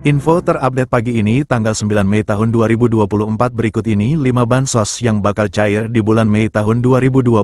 Info terupdate pagi ini tanggal 9 Mei tahun 2024 berikut ini 5 bansos yang bakal cair di bulan Mei tahun 2025.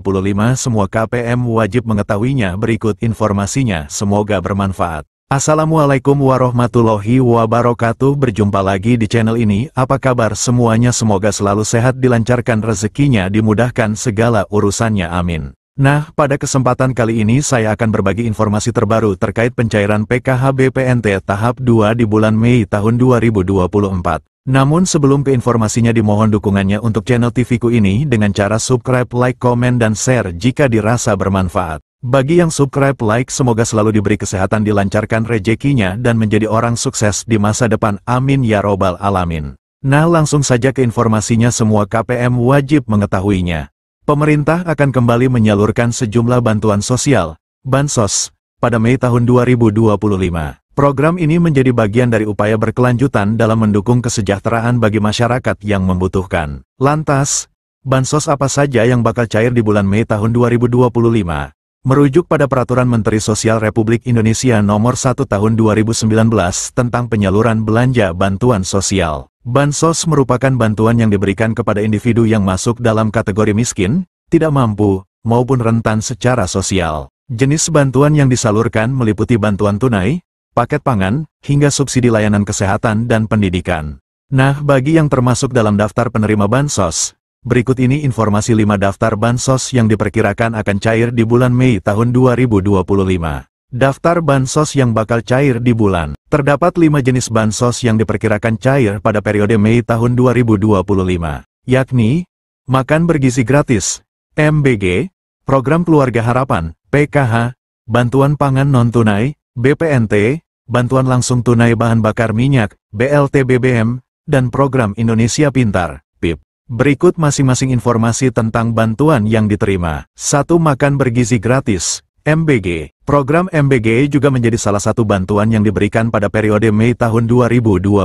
Semua KPM wajib mengetahuinya. Berikut informasinya, semoga bermanfaat. Assalamualaikum warahmatullahi wabarakatuh. Berjumpa lagi di channel ini. Apa kabar semuanya? Semoga selalu sehat, dilancarkan rezekinya, dimudahkan segala urusannya, amin. Nah, pada kesempatan kali ini saya akan berbagi informasi terbaru terkait pencairan PKH BPNT tahap 2 di bulan Mei tahun 2024. Namun sebelum ke informasinya, dimohon dukungannya untuk channel TV-ku ini dengan cara subscribe, like, komen, dan share jika dirasa bermanfaat. Bagi yang subscribe, like, semoga selalu diberi kesehatan, dilancarkan rezekinya, dan menjadi orang sukses di masa depan, amin ya robbal alamin. Nah, langsung saja ke informasinya. Semua KPM wajib mengetahuinya. Pemerintah akan kembali menyalurkan sejumlah bantuan sosial, bansos, pada Mei tahun 2025. Program ini menjadi bagian dari upaya berkelanjutan dalam mendukung kesejahteraan bagi masyarakat yang membutuhkan. Lantas, bansos apa saja yang bakal cair di bulan Mei tahun 2025? Merujuk pada Peraturan Menteri Sosial Republik Indonesia Nomor 1 Tahun 2019 tentang penyaluran belanja bantuan sosial. Bansos merupakan bantuan yang diberikan kepada individu yang masuk dalam kategori miskin, tidak mampu, maupun rentan secara sosial. Jenis bantuan yang disalurkan meliputi bantuan tunai, paket pangan, hingga subsidi layanan kesehatan dan pendidikan. Nah, bagi yang termasuk dalam daftar penerima bansos, berikut ini informasi 5 daftar bansos yang diperkirakan akan cair di bulan Mei tahun 2025. Daftar bansos yang bakal cair di bulan. Terdapat 5 jenis bansos yang diperkirakan cair pada periode Mei tahun 2025, yakni makan bergizi gratis, MBG, program keluarga harapan, PKH, bantuan pangan non-tunai, BPNT, bantuan langsung tunai bahan bakar minyak, BLT BBM, dan program Indonesia Pintar, PIP. Berikut masing-masing informasi tentang bantuan yang diterima. 1. Makan bergizi gratis, MBG. Program MBG juga menjadi salah satu bantuan yang diberikan pada periode Mei tahun 2025.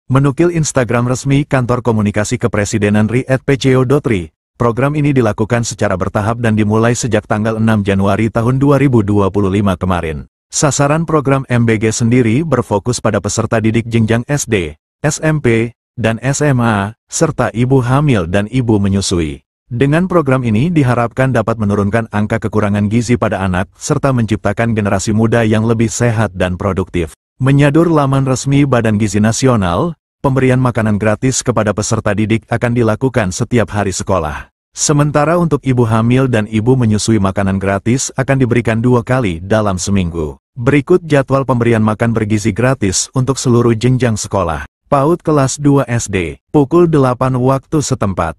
Menukil Instagram resmi Kantor Komunikasi Kepresidenan RI @pco.ri, program ini dilakukan secara bertahap dan dimulai sejak tanggal 6 Januari tahun 2025 kemarin. Sasaran program MBG sendiri berfokus pada peserta didik jenjang SD, SMP, dan SMA, serta ibu hamil dan ibu menyusui. Dengan program ini diharapkan dapat menurunkan angka kekurangan gizi pada anak, serta menciptakan generasi muda yang lebih sehat dan produktif. Menyadur laman resmi Badan Gizi Nasional, pemberian makanan gratis kepada peserta didik akan dilakukan setiap hari sekolah. Sementara untuk ibu hamil dan ibu menyusui, makanan gratis akan diberikan 2 kali dalam seminggu. Berikut jadwal pemberian makan bergizi gratis untuk seluruh jenjang sekolah. PAUD kelas 2 SD, pukul 8 waktu setempat.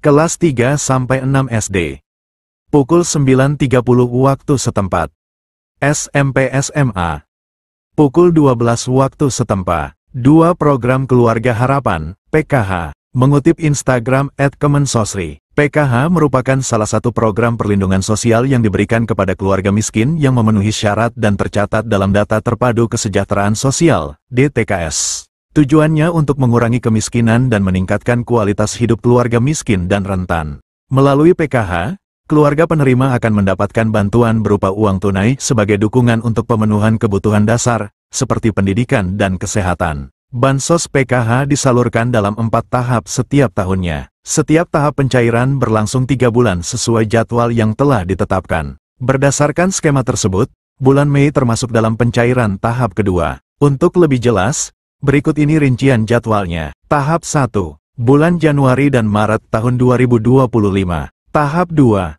Kelas 3-6 SD, pukul 9.30 waktu setempat. SMP SMA, pukul 12 waktu setempat. 2. Program Keluarga Harapan, PKH. Mengutip Instagram @kemensosri, PKH merupakan salah satu program perlindungan sosial yang diberikan kepada keluarga miskin yang memenuhi syarat dan tercatat dalam Data Terpadu Kesejahteraan Sosial, DTKS. Tujuannya untuk mengurangi kemiskinan dan meningkatkan kualitas hidup keluarga miskin dan rentan. Melalui PKH, keluarga penerima akan mendapatkan bantuan berupa uang tunai sebagai dukungan untuk pemenuhan kebutuhan dasar, seperti pendidikan dan kesehatan. Bansos PKH disalurkan dalam 4 tahap setiap tahunnya. Setiap tahap pencairan berlangsung 3 bulan sesuai jadwal yang telah ditetapkan. Berdasarkan skema tersebut, bulan Mei termasuk dalam pencairan tahap kedua. Untuk lebih jelas, berikut ini rincian jadwalnya. Tahap 1, bulan Januari dan Maret tahun 2025. Tahap 2,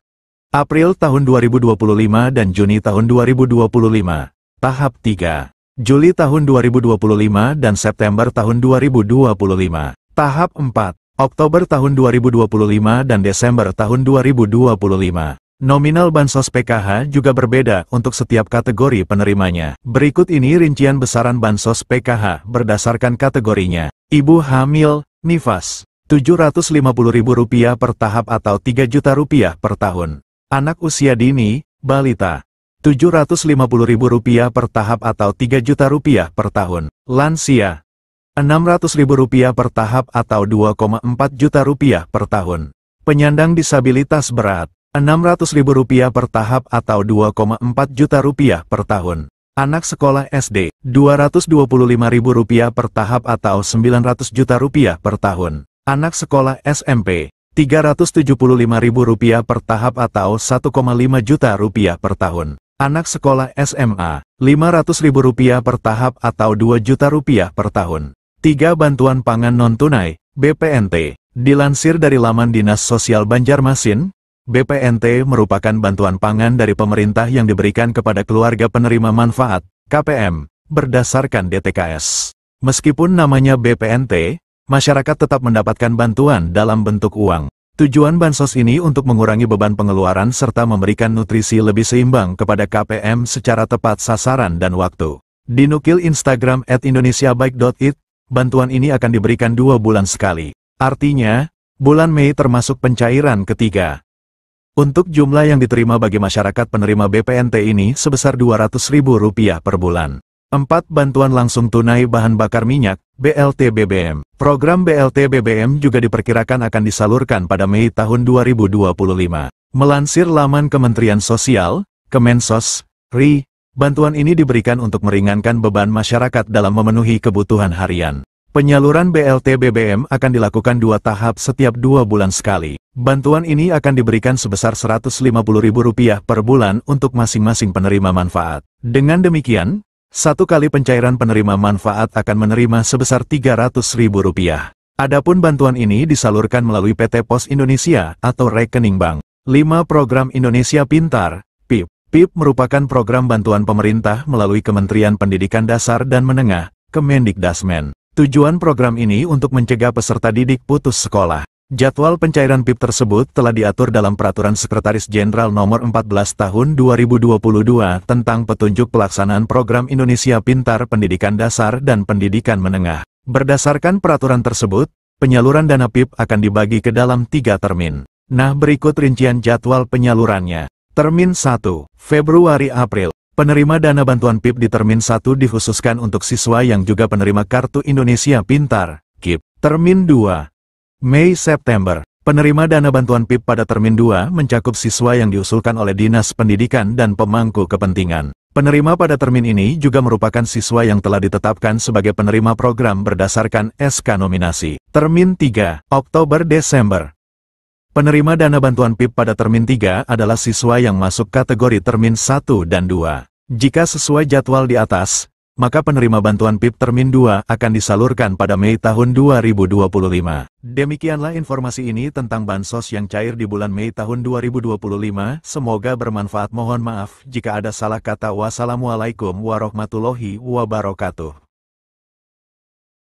April tahun 2025 dan Juni tahun 2025. Tahap 3, Juli tahun 2025 dan September tahun 2025. Tahap 4, Oktober tahun 2025 dan Desember tahun 2025. Nominal bansos PKH juga berbeda untuk setiap kategori penerimanya. Berikut ini rincian besaran bansos PKH berdasarkan kategorinya. Ibu hamil, nifas, Rp750.000 per tahap atau Rp3.000.000 per tahun. Anak usia dini, balita, Rp750.000 per tahap atau Rp3.000.000 per tahun. Lansia, Rp600.000 per tahap atau Rp2,4 juta per tahun. Penyandang disabilitas berat, Rp600.000 per tahap atau Rp2,4 juta per tahun. Anak sekolah SD, Rp225.000 per tahap atau Rp900 juta per tahun. Anak sekolah SMP, Rp375.000 per tahap atau Rp1,5 juta per tahun. Anak sekolah SMA, Rp500.000 per tahap atau Rp2 juta per tahun. 3. Bantuan pangan non-tunai, BPNT. Dilansir dari laman Dinas Sosial Banjarmasin, BPNT merupakan bantuan pangan dari pemerintah yang diberikan kepada keluarga penerima manfaat, KPM, berdasarkan DTKS. Meskipun namanya BPNT, masyarakat tetap mendapatkan bantuan dalam bentuk uang. Tujuan bansos ini untuk mengurangi beban pengeluaran serta memberikan nutrisi lebih seimbang kepada KPM secara tepat sasaran dan waktu. Dinukil Instagram @indonesiabaik.it, bantuan ini akan diberikan 2 bulan sekali. Artinya, bulan Mei termasuk pencairan ketiga. Untuk jumlah yang diterima bagi masyarakat penerima BPNT ini sebesar Rp200.000 per bulan. 4. Bantuan langsung tunai bahan bakar minyak, BLT BBM. Program BLT BBM juga diperkirakan akan disalurkan pada Mei tahun 2025. Melansir laman Kementerian Sosial, Kemensos, RI, bantuan ini diberikan untuk meringankan beban masyarakat dalam memenuhi kebutuhan harian. Penyaluran BLT BBM akan dilakukan 2 tahap setiap 2 bulan sekali. Bantuan ini akan diberikan sebesar Rp150.000 per bulan untuk masing-masing penerima manfaat. Dengan demikian, 1 kali pencairan penerima manfaat akan menerima sebesar Rp300.000. Adapun bantuan ini disalurkan melalui PT Pos Indonesia atau rekening bank. 5. Program Indonesia Pintar, PIP. PIP merupakan program bantuan pemerintah melalui Kementerian Pendidikan Dasar dan Menengah, Kemendikdasmen. Tujuan program ini untuk mencegah peserta didik putus sekolah. Jadwal pencairan PIP tersebut telah diatur dalam Peraturan Sekretaris Jenderal Nomor 14 Tahun 2022 tentang petunjuk pelaksanaan program Indonesia Pintar Pendidikan Dasar dan Pendidikan Menengah. Berdasarkan peraturan tersebut, penyaluran dana PIP akan dibagi ke dalam 3 termin. Nah, berikut rincian jadwal penyalurannya. Termin 1, Februari-April. Penerima dana bantuan PIP di Termin 1 dikhususkan untuk siswa yang juga penerima Kartu Indonesia Pintar, KIP. Termin 2, Mei-September. Penerima dana bantuan PIP pada Termin 2 mencakup siswa yang diusulkan oleh Dinas Pendidikan dan pemangku kepentingan. Penerima pada termin ini juga merupakan siswa yang telah ditetapkan sebagai penerima program berdasarkan SK nominasi. Termin 3, Oktober-Desember. Penerima dana bantuan PIP pada Termin 3 adalah siswa yang masuk kategori Termin 1 dan 2. Jika sesuai jadwal di atas, maka penerima bantuan PIP Termin 2 akan disalurkan pada Mei tahun 2025. Demikianlah informasi ini tentang bansos yang cair di bulan Mei tahun 2025. Semoga bermanfaat. Mohon maaf jika ada salah kata. Wassalamualaikum warahmatullahi wabarakatuh.